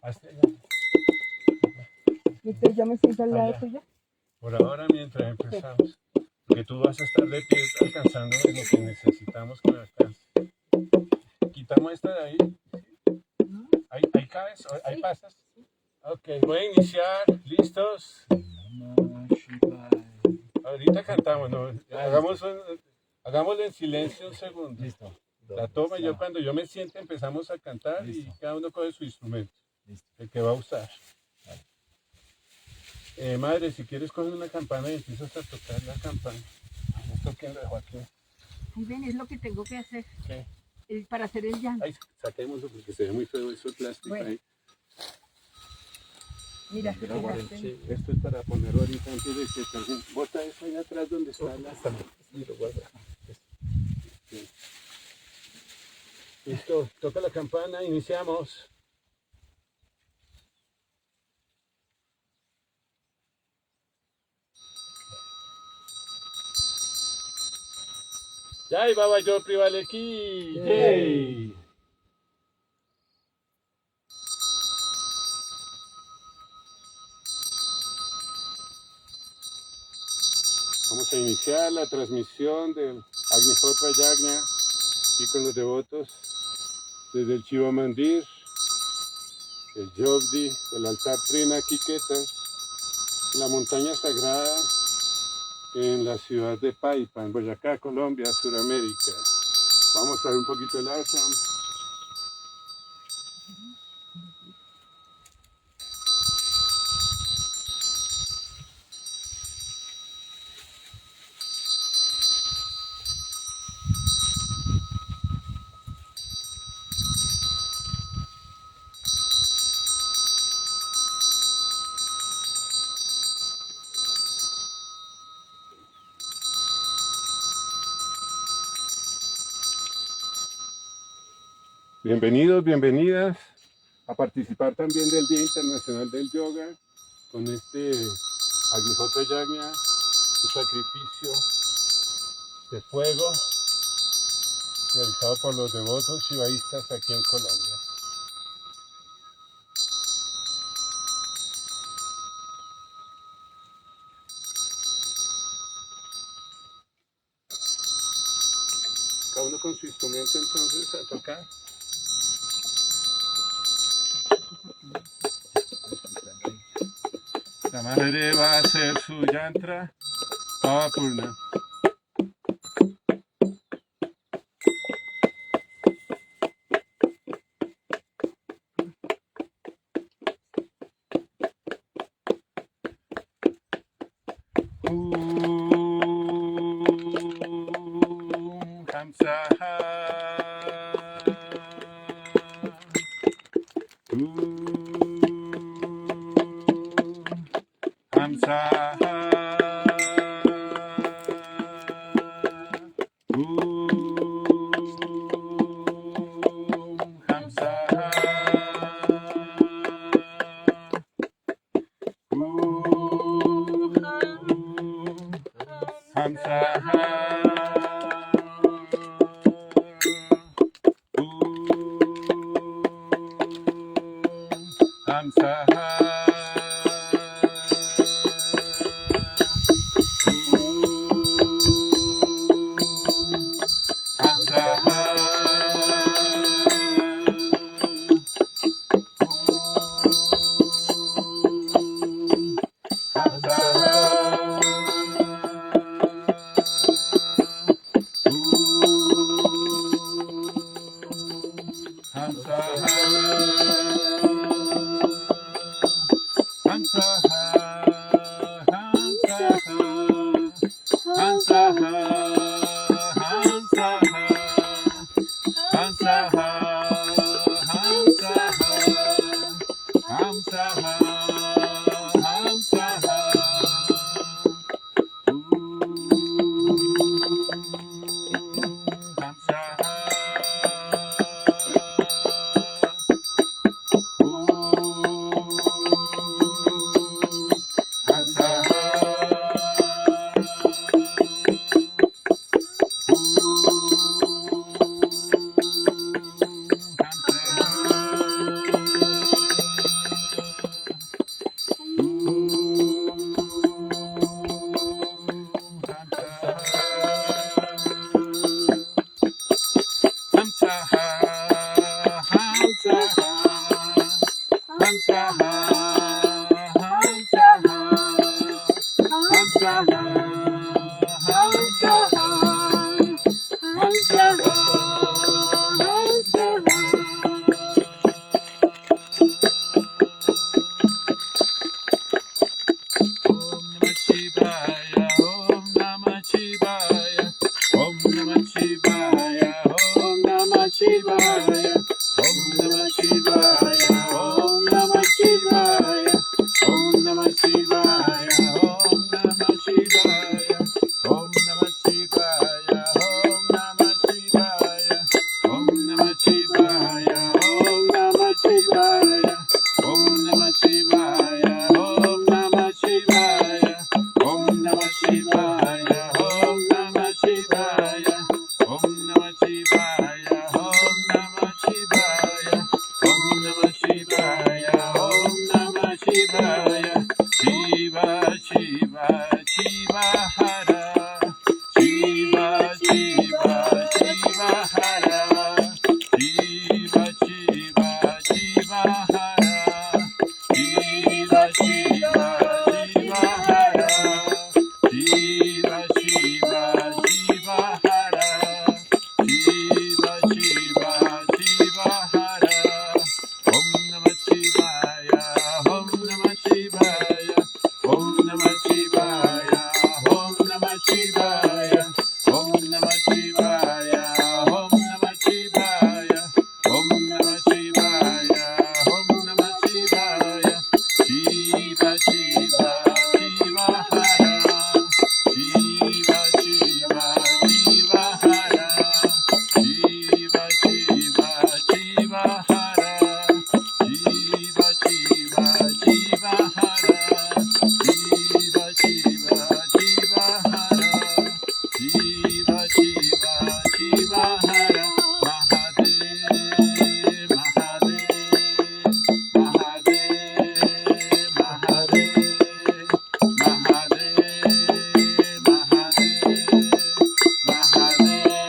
Hasta allá. ¿Y entonces yo me siento al lado Allá. tuyo? Por ahora, mientras empezamos. Porque tú vas a estar de pie alcanzando lo que necesitamos que alcance. Quitamos esta de ahí. Ahí cabes, ahí pasas. Ok, voy a iniciar. ¿Listos? Ahorita cantamos, ¿no? Hagámoslo en silencio un segundo. Listo. La toma, yo cuando yo me siente empezamos a cantar. Listo. Y cada uno coge su instrumento. Listo. El que va a usar. Madre, si quieres coger una campana y empiezas a tocar la campana. Esto quién lo dejó aquí. Ay, ven, es lo que tengo que hacer. ¿Qué? Para hacer el llanto. Ay, saquémoslo porque se ve muy feo eso de plástico Bueno. ahí. Mira, que te Sí, esto es para ponerlo ahorita antes de que también. Bota eso ahí atrás donde está la. Y lo guarda. Sí. Listo, toca la campana, iniciamos. Jai Baba Yo Privale Ki. Hey. Vamos a iniciar la transmisión del Agnihotra Yagna y con los devotos desde el Shiva Mandir, el Yogdi, el altar Trina Kiketa, la montaña sagrada en la ciudad de Paipa, en Boyacá, Colombia, Sudamérica. Vamos a ver un poquito el ashram. Bienvenidos, bienvenidas a participar también del Día Internacional del Yoga con este Agnihotra Yagna, un sacrificio de fuego realizado por los devotos shivaístas aquí en Colombia. Cada uno con su instrumento entonces a tocar. La madre va a hacer su yantra Pavapurna. Hamsaha Hamsaha Shivaya, Om Namah Shivaya, Om Namah Shivaya, Om Namah Shivaya, Om Namah Shivaya, Om Namah Shivaya, Om Namah Shivaya, Om Namah Shivaya, Om Namah Shivaya, Om Namah Shivaya, Om Namah Shivaya, Om Namah Shivaya, Om Namah Shivaya, Om Namah Shivaya, Om Namah Shivaya, Om Namah Shivaya, Om Namah Shivaya, Shiva Shiva Shiva Hara, Shiva Shiva Shiva Hara, Shiva Shiva Shiva Hara, Shiva Shiva Shiva Hara, Shiva Shiva Shiva Hara, Shiva Shiva Shiva Hara, Om Namah Shivaya, Om Namah Shivaya, Om Namah Shivaya, Om Namah Shivaya, Om Namah Shivaya, Om Namah Shivaya, Om Namah Shivaya, Om Namah Shivaya, Shiva Shiva Shiva Hara, Shiva Shiva Shiva Hara, Shiva Shiva Shiva Hara, Shiva Shiva Shiva Hara, Shiva Shiva Shiva Hara, Shiva Shiva Shiva Hara, Mahadev, Mahadev, Mahadev,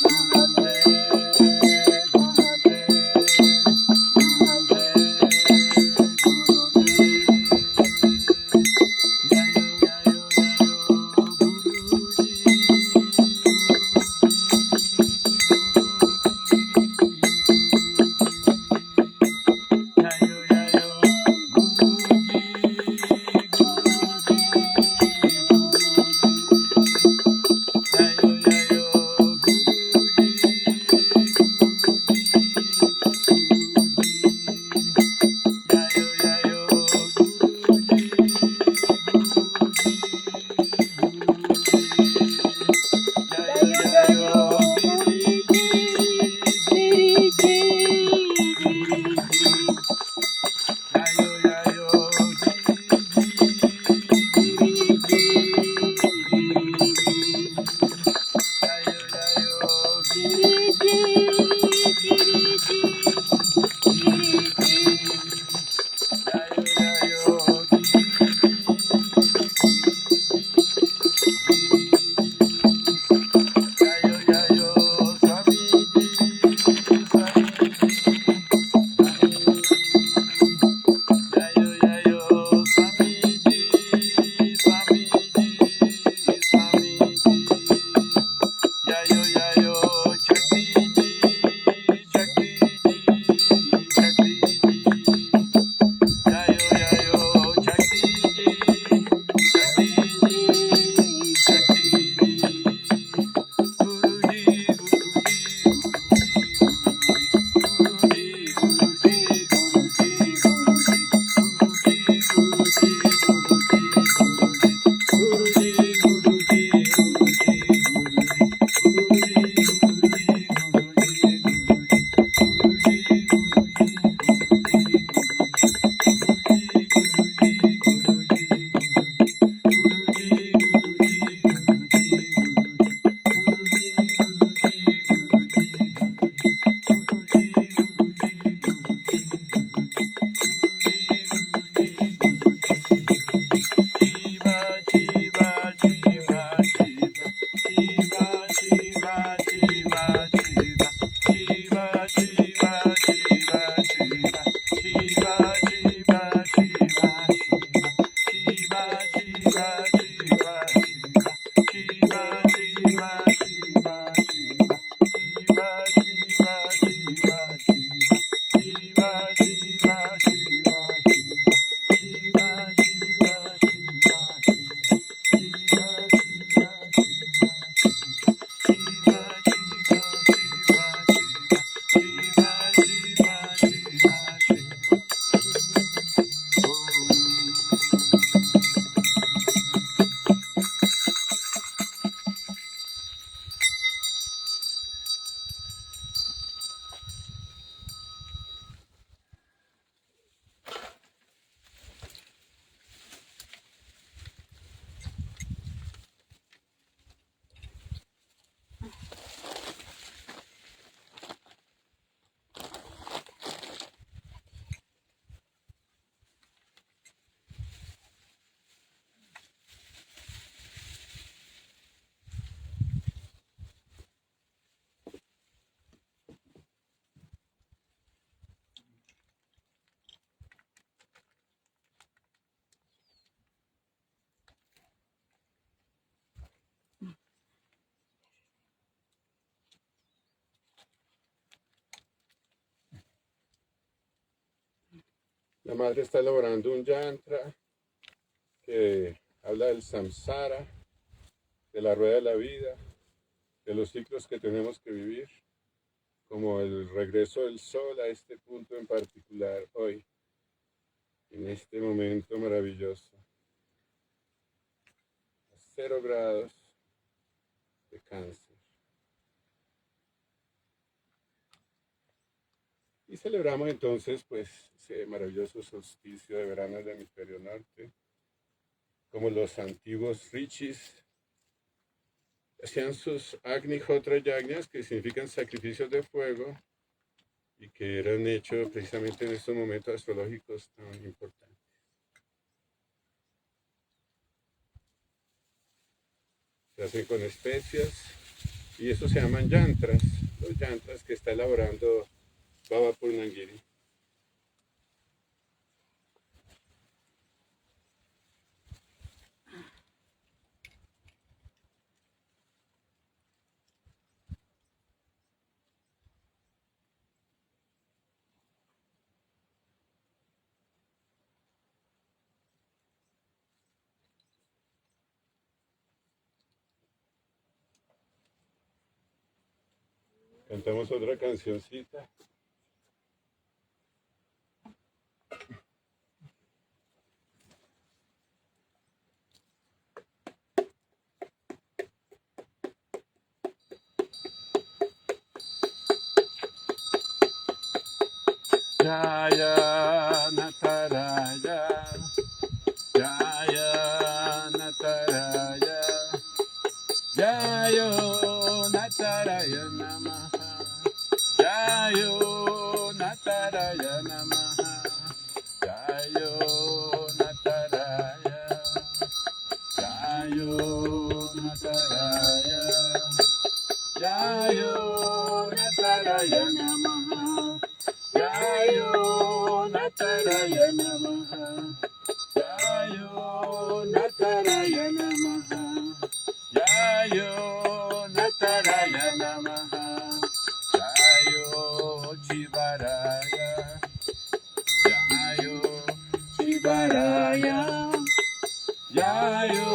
Mahadev, Mahadev, Mahadev, Mahadev, Gurudev, La madre está elaborando un yantra que habla del samsara, de la rueda de la vida, de los ciclos que tenemos que vivir, como el regreso del sol a este punto en particular hoy, en este momento maravilloso, a 0 grados de Cáncer. Y celebramos entonces pues ese maravilloso solsticio de verano del hemisferio norte, como los antiguos rishis hacían sus Agnihotra Yagnas, que significan sacrificios de fuego, y que eran hechos precisamente en estos momentos astrológicos tan importantes. Se hacen con especias, y eso se llaman yantras, los yantras que está elaborando Baba Purnangiri. Cantamos otra cancioncita. Jaya Nataraya, Jaya Nataraya, Jayo Nataraya Namaha, Jayo Nataraya Namaha, Jayo Nataraya, Jayo Nataraya, Jayo Nataraya Namaha, Jayo Nataraya Namaha, Jayo Nataraya Namaha, Jayo Nataraya Namaha, Jayo Chivaraya, Jayo Chivaraya, Jayo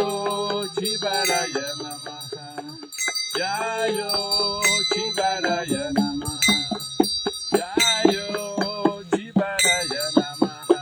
Chivaraya Namaha, Jayo Chivaraya Namaha, Jayo Chivaraya Namaha,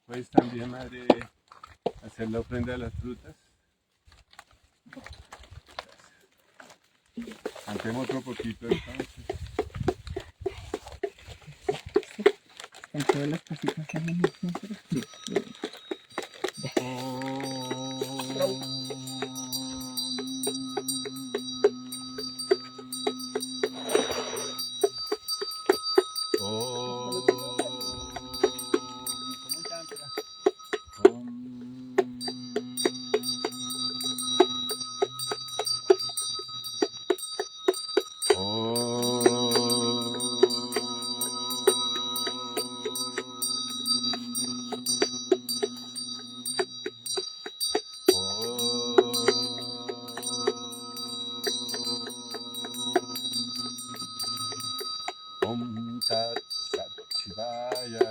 Puedes también, madre, hacer la ofrenda de las frutas. Cantemos otro poquito entonces. Con todas las cositas también. Om Tat Sat Shivaya.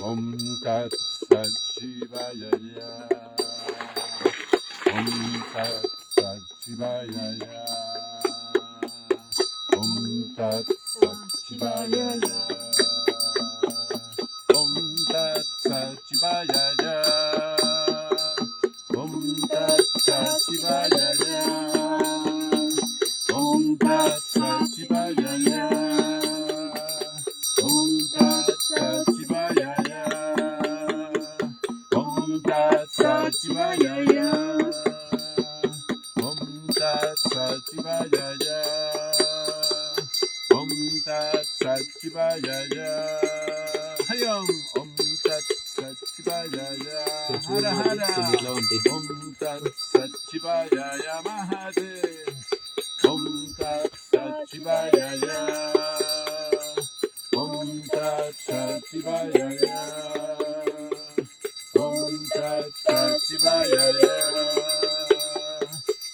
Om Tat Sat Shivaya. Om Tat Sat Shivaya. Om Tat Sat Shivaya. Om Tat Sat Shivaya. Om Tat Sat Shivaya. Om Tat Sat Shivaya. Om Tat Sat Shivaya. Om Tat Sat Shivaya. Om Tat Sat Shivaya. Om Tat Sat Shivaya. Hayam. Om Tat Sat Shivaya. Hara Hara. Om Tat Sat Shivaya. Mahadev. Om Tat Sat Shivaya. Om Tat Sat Shivaya. Om Tat Sat Shivaya.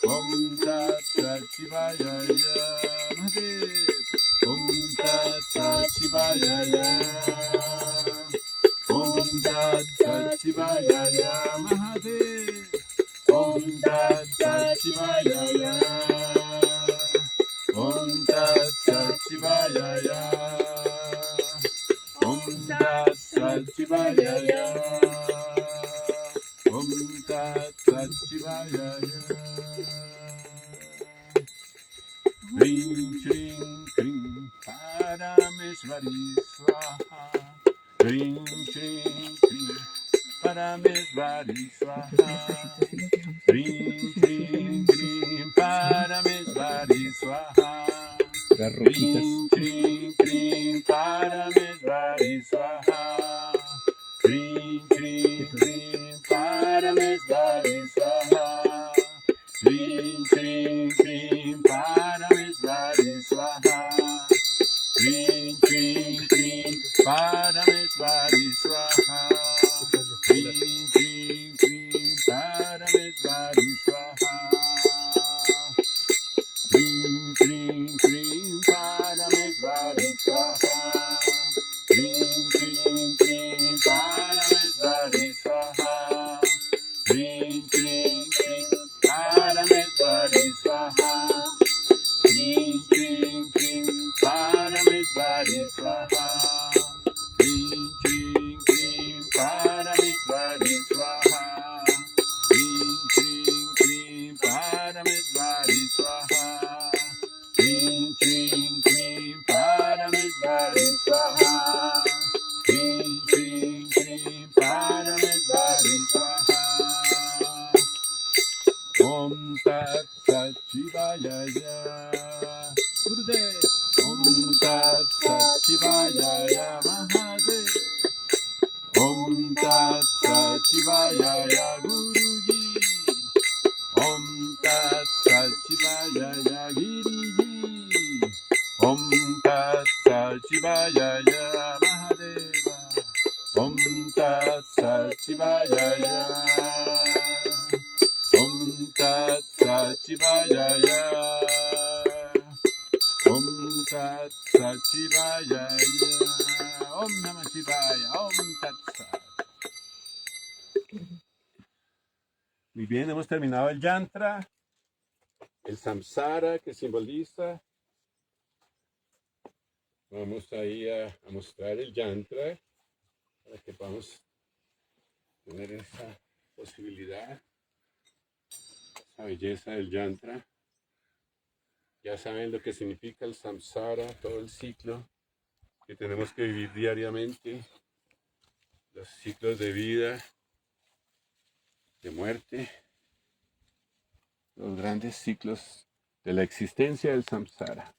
Om Tat Sat Shivaya. Mahadev. Om Tat Sat Shivaya. Om Tat Sat Shivaya. Mahadev. Om Tat Sat Shivaya. Om Tat Sat Shivaya. Om Tat Sat Shivaya. Om Tat Sat Shivaya. Ring Shring Kring Parameshvari Swaha. Ring Shring Kring Parameshvari Swaha. Ring Shring Kring Parameshvari Swaha. Ring Shring Kring Parameshvari Swaha. Ring Shring Kring Parameshvari Swaha. Ring Shring Kring Parameshvari Swaha. Ring Shring Kring Parameshvari Swaha. Ring Shring Kring Parameshvari Swaha. Ring Shring Kring Parameshvari Swaha. Ring Shring Kring Parameshvari Swaha. Ring Shring Kring Parameshvari Swaha. Ring Shring Kring Parameshvari Swaha. Ring Shring Kring Parameshvari Swaha. Ring Shring Kring Parameshvari Swaha. Ring Shring Kring Parameshvari Swaha. Ring Shring Kring Parameshvari Swaha. Om Tat Sat Shivaya. Gurudev. Om Tat Sat Shivaya. Mahadev. Om Tat Sat Shivaya. Guruji. Om Tat Sat Shivaya. Giriji. Om Tat Sat Shivaya. Mahadeva. Om Tat Sat Shivaya. Om Tat Sat Shivaya. Om Tat Sat Shivaya. Om Namah Shivaya. Om Tat Sat. Muy bien, hemos terminado el yantra, el samsara que simboliza. Vamos ahí a mostrar el yantra. para que podamos tener esa posibilidad, esa belleza del yantra. Ya saben lo que significa el samsara, todo el ciclo que tenemos que vivir diariamente, los ciclos de vida, de muerte, los grandes ciclos de la existencia del samsara.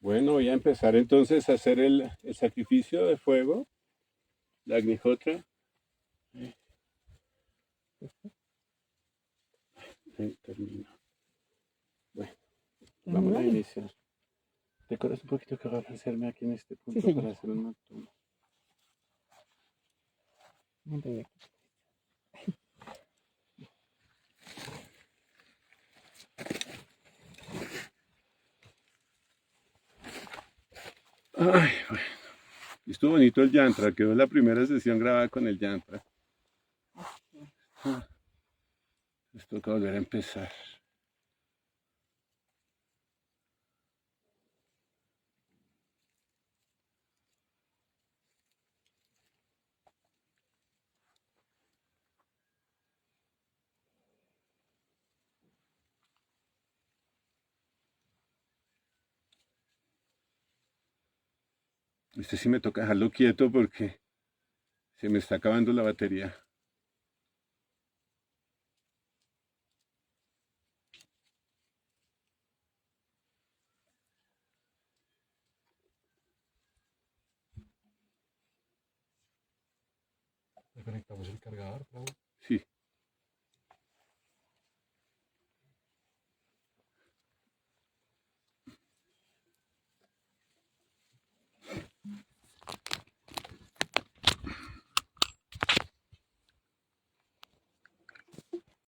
Bueno, voy a empezar entonces a hacer el sacrificio de fuego, la Agnihotra. Termino. Bueno, vamos a iniciar. ¿Te acuerdas un poquito que balancearme aquí en este punto Sí, para hacer un nocturno? Vente aquí. Ay, bueno. Estuvo bonito el yantra, quedó la primera sesión grabada con el yantra. Les toca volver a empezar. Este sí me toca dejarlo quieto porque se me está acabando la batería. ¿Le conectamos el cargador, Raúl? Sí.